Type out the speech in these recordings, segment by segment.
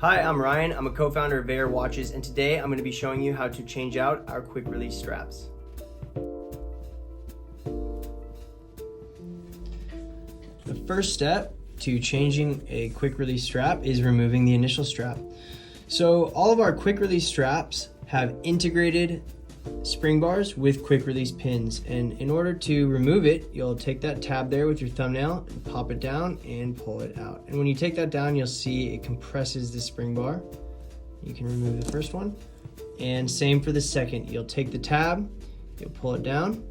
Hi, I'm Ryan. I'm a co-founder of Vaer Watches, and today I'm going to be showing you how to change out our quick release straps. The first step to changing a quick release strap is removing the initial strap. So all of our quick release straps have integrated spring bars with quick release pins, and in order to remove it, you'll take that tab there with your thumbnail and pop it down and pull it out. And when you take that down, you'll see it compresses the spring bar. You can remove the first one, and same for the second. You'll take the tab, you'll pull it down,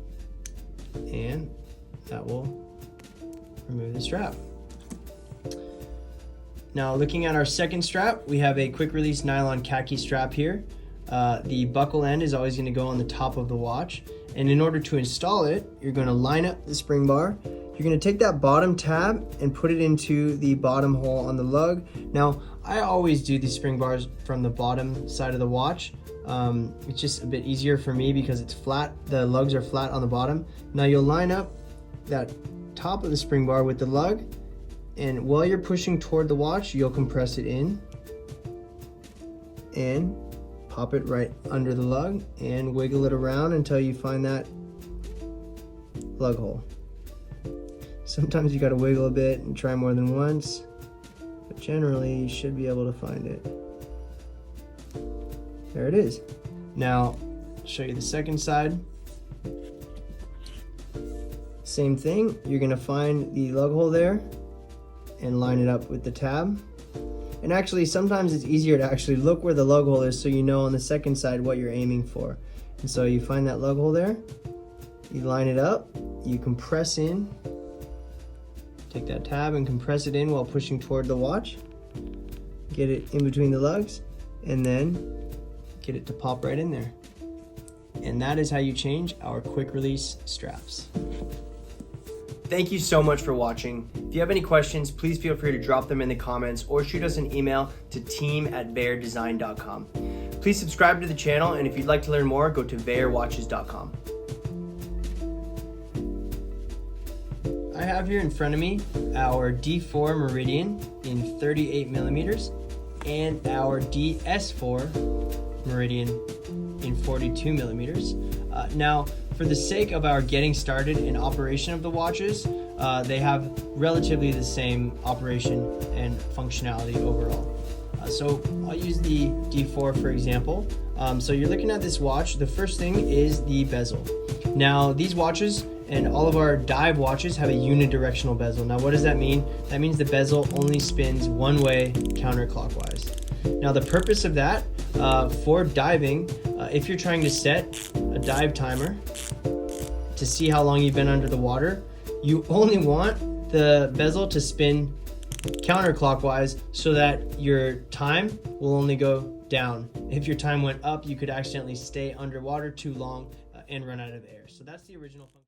and that will remove the strap. Now, looking at our second strap, we have a quick release nylon khaki strap here. The buckle end is always going to go on the top of the watch, and in order to install it, you're going to line up the spring bar. You're going to take that bottom tab and put it into the bottom hole on the lug. Now, I always do the spring bars from the bottom side of the watch. It's just a bit easier for me because it's flat. The lugs are flat on the bottom. Now you'll line up that top of the spring bar with the lug, and while you're pushing toward the watch, you'll compress it in and pop it right under the lug and wiggle it around until you find that lug hole. Sometimes you got to wiggle a bit and try more than once, but generally you should be able to find it. There it is. Now I'll show you the second side. Same thing, you're going to find the lug hole there and line it up with the tab. And actually, sometimes it's easier to actually look where the lug hole is so you know on the second side what you're aiming for. And so you find that lug hole there, you line it up, you compress in, take that tab and compress it in while pushing toward the watch, get it in between the lugs, and then get it to pop right in there. And that is how you change our quick release straps. Thank you so much for watching. If you have any questions, please feel free to drop them in the comments or shoot us an email to team@vaerdesign.com. Please subscribe to the channel, and if you'd like to learn more, go to vaerwatches.com. I have here in front of me our D4 Meridian in 38 millimeters and our DS4 Meridian in 42 millimeters. Now, for the sake of our getting started in operation of the watches, they have relatively the same operation and functionality overall. So I'll use the D4 for example. So you're looking at this watch. The first thing is the bezel. Now, these watches and all of our dive watches have a unidirectional bezel. Now, what does that mean? That means the bezel only spins one way counterclockwise. Now, the purpose of that for diving, if you're trying to set a dive timer to see how long you've been under the water, you only want the bezel to spin counterclockwise so that your time will only go down. If your time went up, you could accidentally stay underwater too long and run out of air. So that's the original function.